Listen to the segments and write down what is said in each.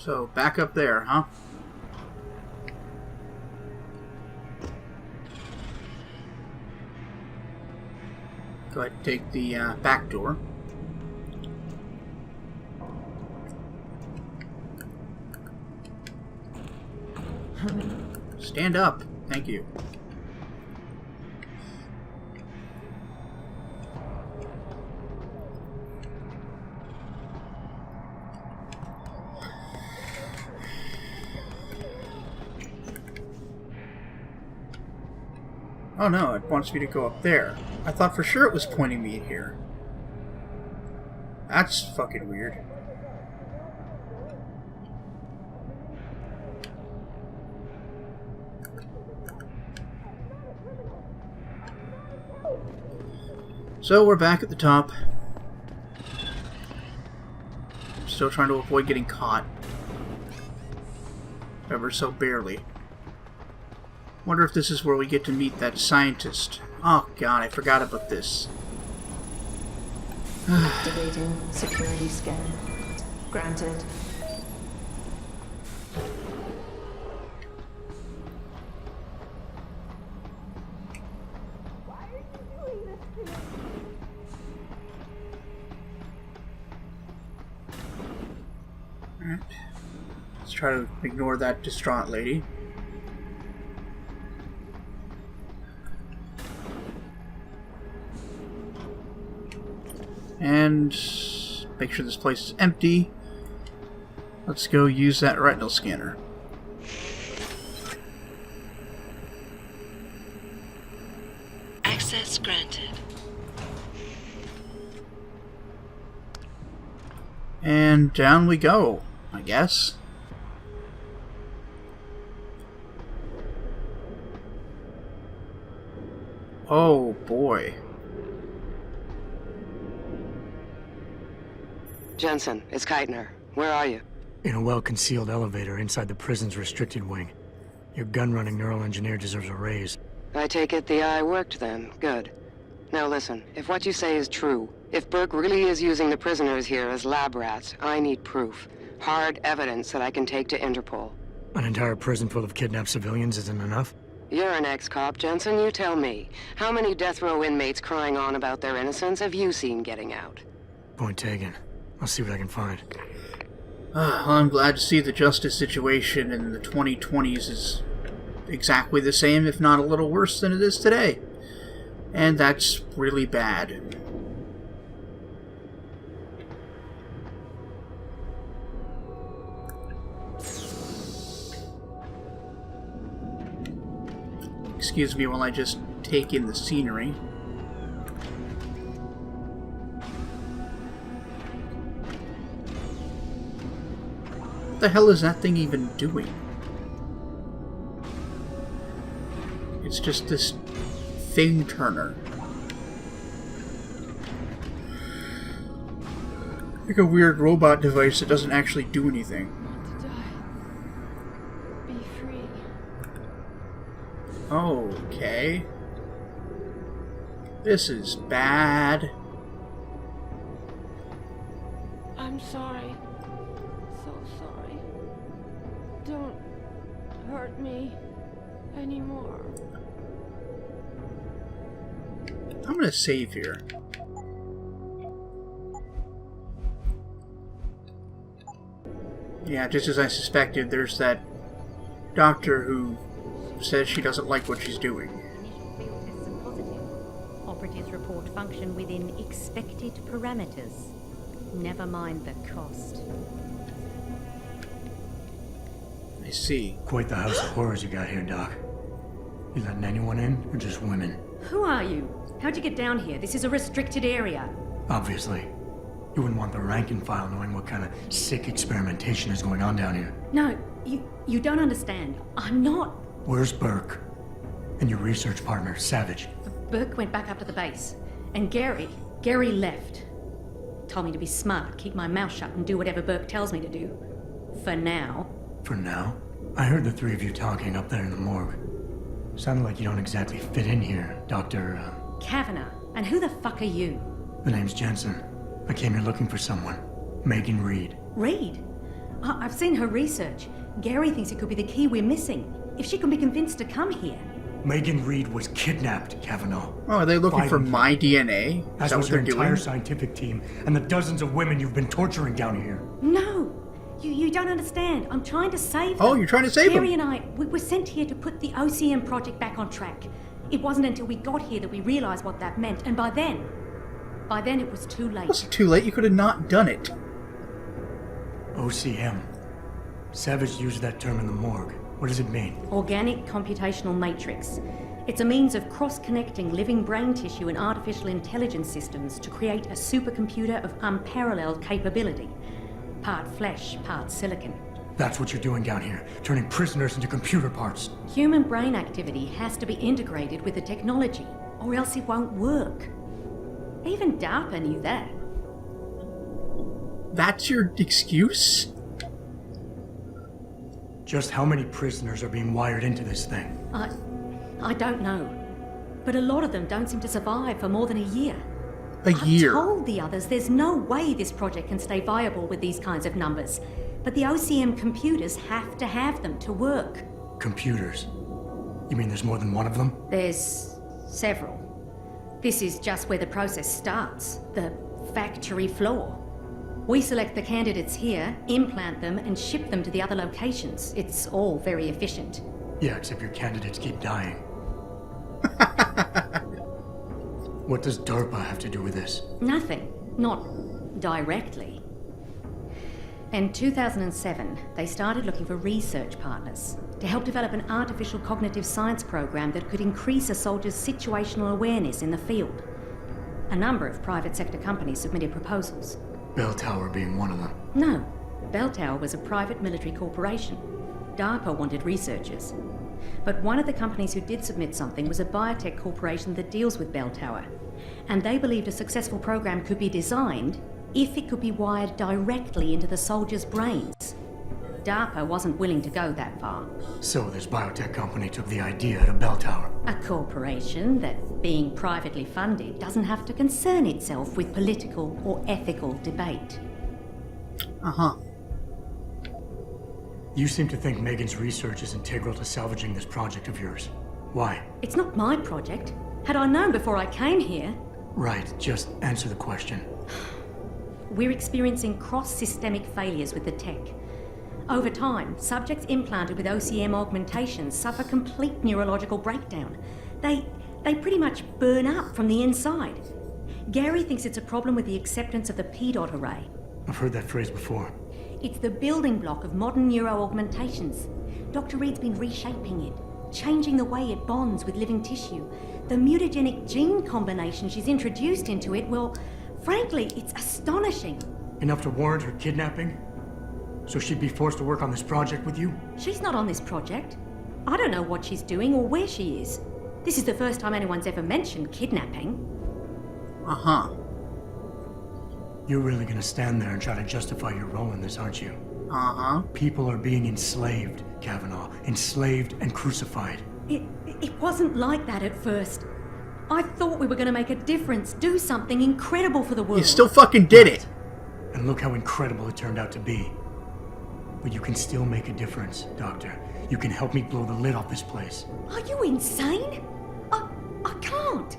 So, back up there, huh? Go ahead and take the back door. Stand up. Thank you. Oh no, it wants me to go up there. I thought for sure it was pointing me here. That's fucking weird. So we're back at the top. Still trying to avoid getting caught. Ever so barely. Wonder if this is where we get to meet that scientist. Oh god, I forgot about this. Activating security scan. Granted. Alright. Let's try to ignore that distraught lady. And make sure this place is empty. Let's go use that retinal scanner. Access granted. And down we go, I guess. Oh boy. Jensen, it's Keitner. Where are you? In a well-concealed elevator inside the prison's restricted wing. Your gun-running neural engineer deserves a raise. I take it the eye worked then. Good. Now listen, if what you say is true, if Burke really is using the prisoners here as lab rats, I need proof. Hard evidence that I can take to Interpol. An entire prison full of kidnapped civilians isn't enough? You're an ex-cop, Jensen, you tell me. How many death row inmates crying on about their innocence have you seen getting out? Point taken. I'll see what I can find. Well, I'm glad to see the justice situation in the 2020s is exactly the same, if not a little worse than it is today. And that's really bad. Excuse me while I just take in the scenery. What the hell is that thing even doing? It's just this thing turner. Like a weird robot device that doesn't actually do anything. Want to die. Be free. Okay. This is bad. I'm sorry. So sorry. Don't hurt me anymore. I'm gonna save here. Yeah, just as I suspected, there's that doctor who says she doesn't like what she's doing. Initial field tests are positive. Operatives report function within expected parameters. Never mind the cost. I see. Quite the house of horrors you got here, Doc. You letting anyone in, or just women? Who are you? How'd you get down here? This is a restricted area. Obviously. You wouldn't want the rank and file knowing what kind of sick experimentation is going on down here. No, you don't understand. I'm not. Where's Burke? And your research partner, Savage? Burke went back up to the base. And Gary left. Told me to be smart, keep my mouth shut, and do whatever Burke tells me to do. For now. For now? I heard the three of you talking up there in the morgue. Sounded like you don't exactly fit in here, Dr. Kavanagh. And who the fuck are you? The name's Jensen. I came here looking for someone. Megan Reed. Reed? I've seen her research. Gary thinks it could be the key we're missing. If she can be convinced to come here. Megan Reed was kidnapped, Kavanaugh. Oh, are they looking for Violently. my DNA? Is As that was what her they're entire doing? scientific team and the dozens of women you've been torturing down here. No! You don't understand. I'm trying to save them. Oh, you're trying to save Gary them? and I, we were sent here to put the OCM project back on track. It wasn't until we got here that we realized what that meant, and by then it was too late. It wasn't too late. You could have not done it. OCM. Savage used that term in the morgue. What does it mean? Organic computational matrix. It's a means of cross-connecting living brain tissue and artificial intelligence systems to create a supercomputer of unparalleled capability. Part flesh, part silicon. That's what you're doing down here, turning prisoners into computer parts. Human brain activity has to be integrated with the technology, or else it won't work. Even DARPA knew that. That's your excuse? Just how many prisoners are being wired into this thing? I don't know. But a lot of them don't seem to survive for more than a year. A year? I've told the others there's no way this project can stay viable with these kinds of numbers. But the OCM computers have to have them to work. Computers? You mean there's more than one of them? There's several. This is just where the process starts, the factory floor. We select the candidates here, implant them, and ship them to the other locations. It's all very efficient. Yeah, except your candidates keep dying. What does DARPA have to do with this? Nothing. Not directly. In 2007, they started looking for research partners to help develop an artificial cognitive science program that could increase a soldier's situational awareness in the field. A number of private sector companies submitted proposals. Bell Tower being one of them. No, Bell Tower was a private military corporation. DARPA wanted researchers. But one of the companies who did submit something was a biotech corporation that deals with Bell Tower. And they believed a successful program could be designed if it could be wired directly into the soldiers' brains. DARPA wasn't willing to go that far. So this biotech company took the idea to Bell Tower. A corporation that, being privately funded, doesn't have to concern itself with political or ethical debate. Uh-huh. You seem to think Megan's research is integral to salvaging this project of yours. Why? It's not my project. Had I known before I came here... Right, just answer the question. We're experiencing cross-systemic failures with the tech. Over time, subjects implanted with OCM augmentations suffer complete neurological breakdown. They pretty much burn up from the inside. Gary thinks it's a problem with the acceptance of the P-dot array. I've heard that phrase before. It's the building block of modern neuro-augmentations. Dr. Reed's been reshaping it, changing the way it bonds with living tissue. The mutagenic gene combination she's introduced into it, well, frankly, it's astonishing. Enough to warrant her kidnapping? So she'd be forced to work on this project with you? She's not on this project. I don't know what she's doing or where she is. This is the first time anyone's ever mentioned kidnapping. Uh-huh. You're really gonna stand there and try to justify your role in this, aren't you? Uh-huh. People are being enslaved, Kavanaugh. Enslaved and crucified. It wasn't like that at first. I thought we were going to make a difference, do something incredible for the world. You still fucking did it. And look how incredible it turned out to be. But you can still make a difference, Doctor. You can help me blow the lid off this place. Are you insane? I can't.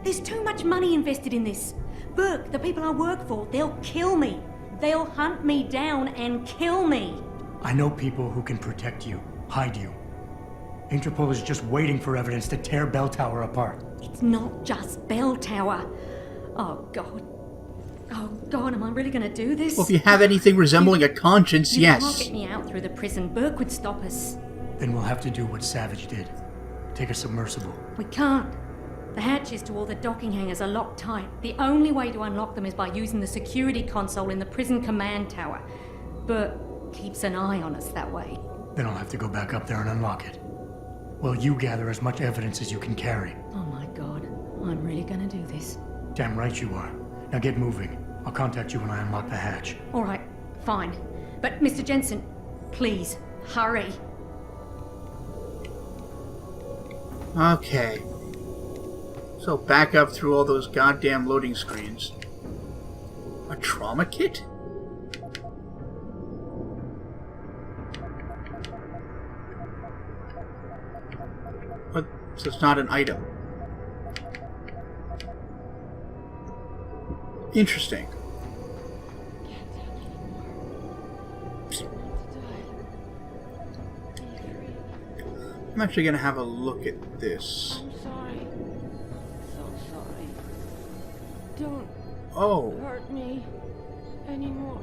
There's too much money invested in this. Burke, the people I work for, they'll kill me. They'll hunt me down and kill me. I know people who can protect you, hide you. Interpol is just waiting for evidence to tear Bell Tower apart. It's not just Bell Tower. Oh, God. Oh, God, am I really going to do this? Well, if you have anything resembling a conscience, You can't yes. get me out through the prison. Burke would stop us. Then we'll have to do what Savage did. Take a submersible. We can't. The hatches to all the docking hangars are locked tight. The only way to unlock them is by using the security console in the prison command tower. Burke keeps an eye on us that way. Then I'll have to go back up there and unlock it. Well, you gather as much evidence as you can carry. Oh my God, I'm really gonna do this. Damn right you are. Now get moving. I'll contact you when I unlock the hatch. All right, fine. But Mr. Jensen, please, hurry. Okay. So back up through all those goddamn loading screens. A trauma kit? So it's not an item. Interesting. Can't take anymore. I want to die. Be free. I'm actually going to have a look at this. I'm sorry. So sorry. Don't Oh, hurt me anymore.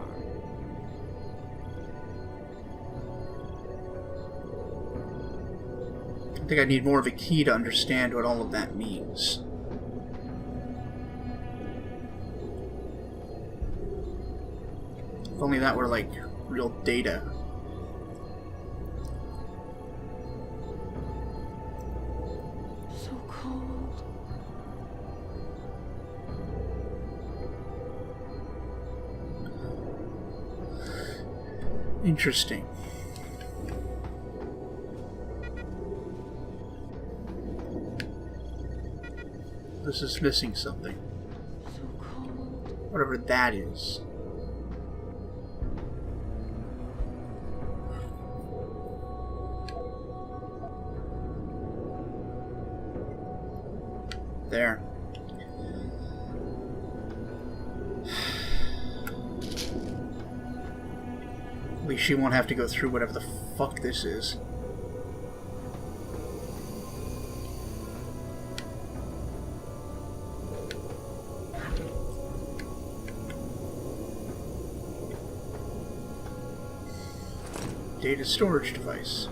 I think I need more of a key to understand what all of that means. If only that were like real data. So cold. Interesting. This is missing something. So cold. Whatever that is. There. At least she won't have to go through whatever the fuck this is. Data storage device.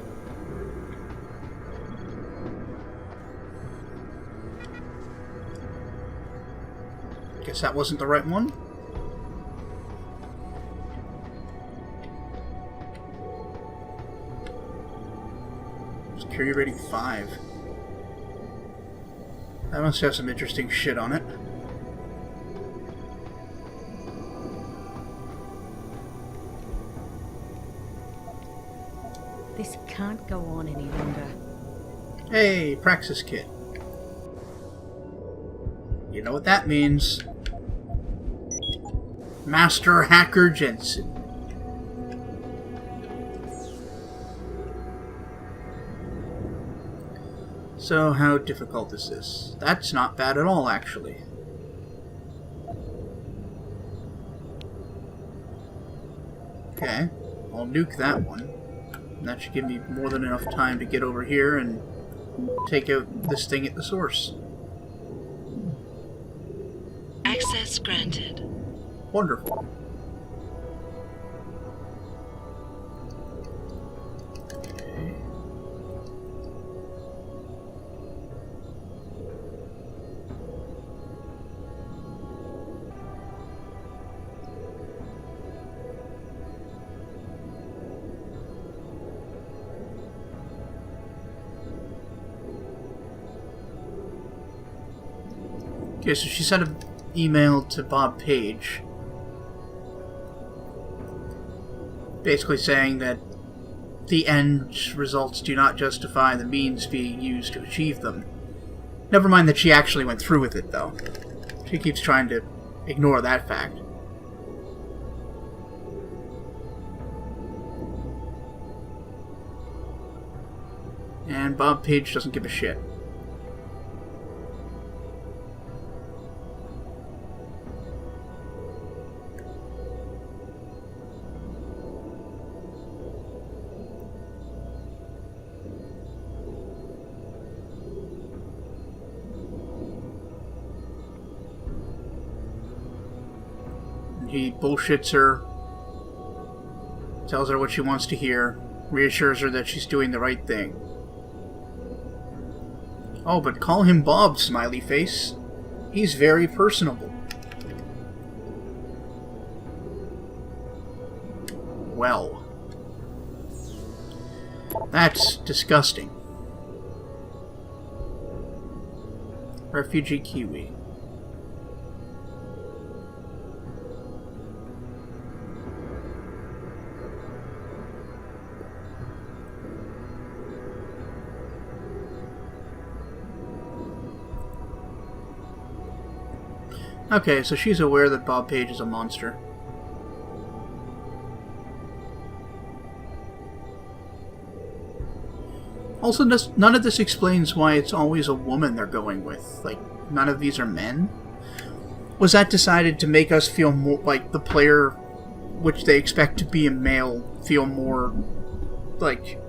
Guess that wasn't the right one. Security rating 5. That must have some interesting shit on it. This can't go on any longer. Hey, Praxis Kit. You know what that means. Master Hacker Jensen. So, how difficult is this? That's not bad at all, actually. Okay, I'll nuke that one. That should give me more than enough time to get over here and take out this thing at the source. Access granted. Wonderful. Okay. Okay, so she sent an email to Bob Page, basically saying that the end results do not justify the means being used to achieve them. Never mind that she actually went through with it, though. She keeps trying to ignore that fact. And Bob Page doesn't give a shit. He bullshits her, tells her what she wants to hear, reassures her that she's doing the right thing. Oh, but call him Bob, smiley face. He's very personable. Well. That's disgusting. Refugee Kiwi. Okay, so she's aware that Bob Page is a monster. Also, none of this explains why it's always a woman they're going with. Like, none of these are men? Was that decided to make us feel more like the player, which they expect to be a male, feel more like...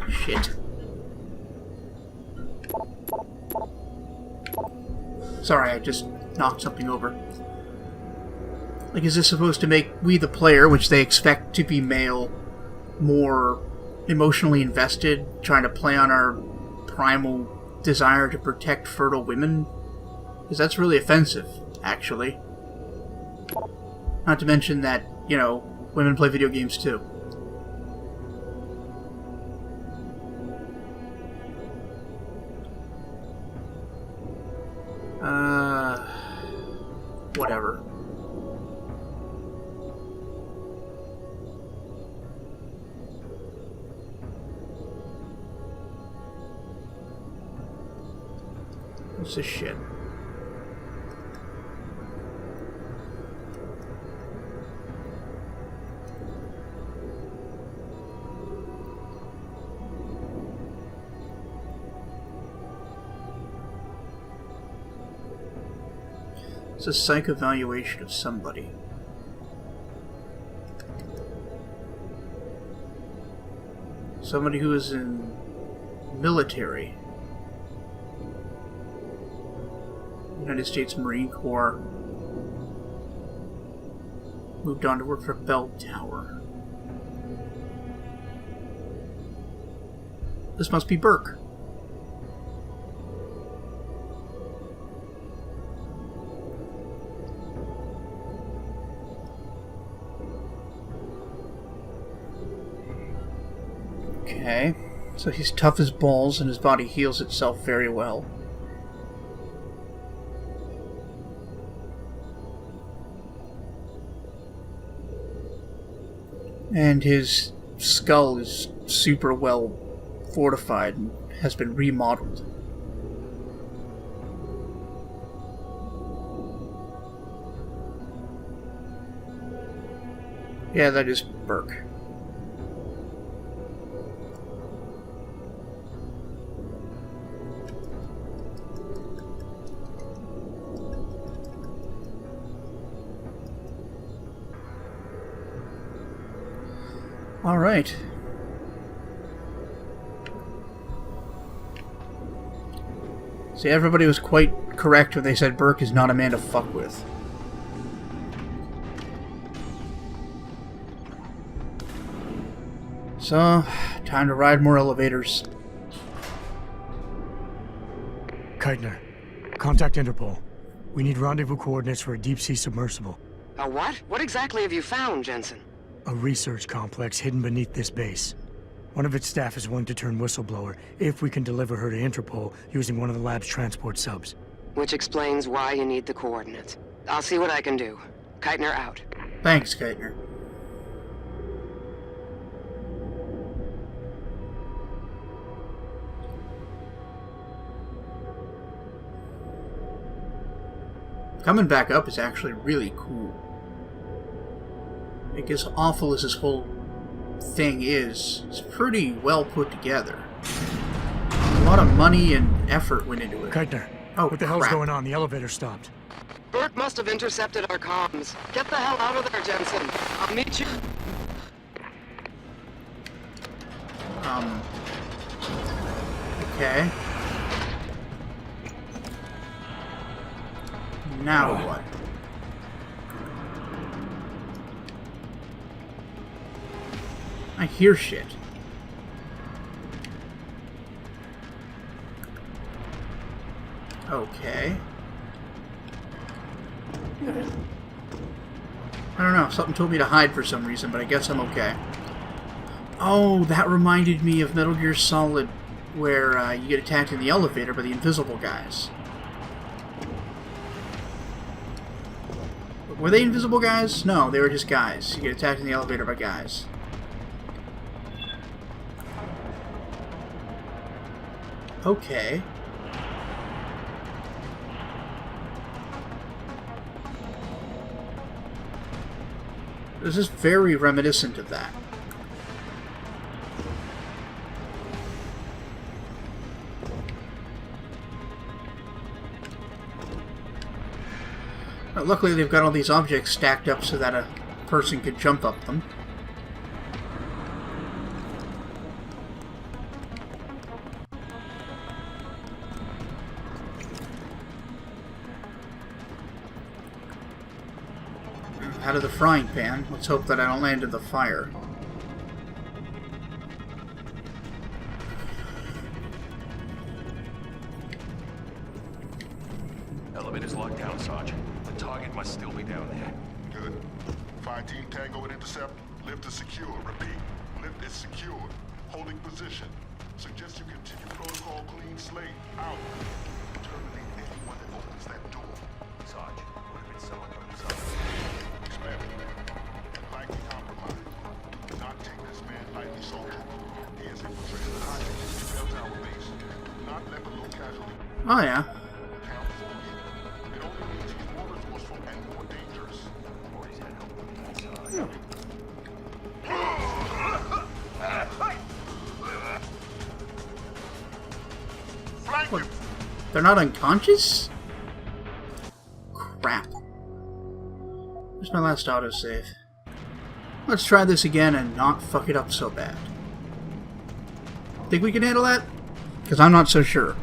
Shit. Sorry, I just knocked something over. Like, is this supposed to make we, the player, which they expect to be male, more emotionally invested, trying to play on our primal desire to protect fertile women? Because that's really offensive, actually. Not to mention that, you know, women play video games too. Whatever. What's this shit? It's a psych evaluation of somebody. Somebody who is in military. United States Marine Corps. Moved on to work for Bell Tower. This must be Burke. Okay, so he's tough as balls and his body heals itself very well. And his skull is super well fortified and has been remodeled. Yeah, that is Burke. All right. See, everybody was quite correct when they said Burke is not a man to fuck with. So, time to ride more elevators. Keitner, contact Interpol. We need rendezvous coordinates for a deep-sea submersible. A what? What exactly have you found, Jensen? A research complex hidden beneath this base. One of its staff is willing to turn whistleblower if we can deliver her to Interpol using one of the lab's transport subs. Which explains why you need the coordinates. I'll see what I can do. Keitner out. Thanks, Keitner. Coming back up is actually really cool. Like, as awful as this whole thing is, it's pretty well put together. A lot of money and effort went into it. Keitner, Oh, what the hell's crap. going on? The elevator stopped. Burke must have intercepted our comms. Get the hell out of there, Jensen. I'll meet you. Okay. Now what? I hear shit. Okay. I don't know, something told me to hide for some reason, but I guess I'm okay. Oh, that reminded me of Metal Gear Solid, where you get attacked in the elevator by the invisible guys. Were they invisible guys? No, they were just guys. You get attacked in the elevator by guys. Okay. This is very reminiscent of that. Luckily, they've got all these objects stacked up so that a person could jump up them. Out of the frying pan. Let's hope that I don't land in the fire. Elevator's locked down, Sergeant. The target must still be down there. Good. Find Team Tango at intercept. Lift is secure. Repeat. Lift is secure. Holding position. Suggest you continue protocol clean slate. Out. Terminate anyone that opens that door. Sarge, would have been someone from the side. Expand. Likely compromised. Do not take this man lightly, soldier. He is infiltrated the hostages to Bell Tower base. Do not let the low casualty Oh, yeah. count for you. It only means he's more resourceful and more dangerous. Or he's had help from the inside. What? They're not unconscious? Crap. Where's my last autosave? Let's try this again and not fuck it up so bad. Think we can handle that? Because I'm not so sure.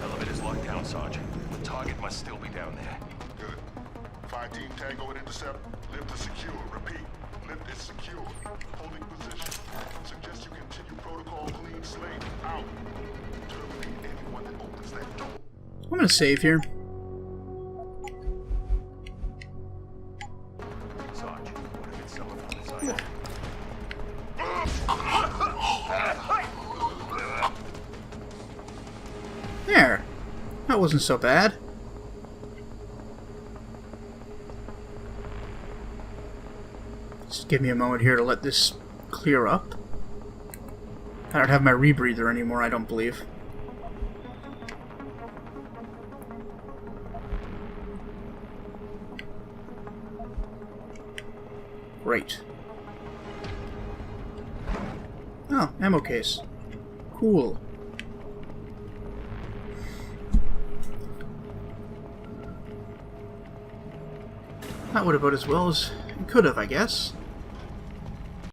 Elevator's locked down, Sergeant. The target must still be down there. Good. Find Team Tango at intercept. Lift is secure. Repeat. Lift is secure. Holding position. Suggest you continue protocol clean slate. Out. Terminate anyone that opens that door. I'm gonna save here. Sarge, would have been someone from the side. There. That wasn't so bad. Just give me a moment here to let this clear up. I don't have my rebreather anymore, I don't believe. Great. Oh, ammo case. Cool. That would have about as well as it could have, I guess.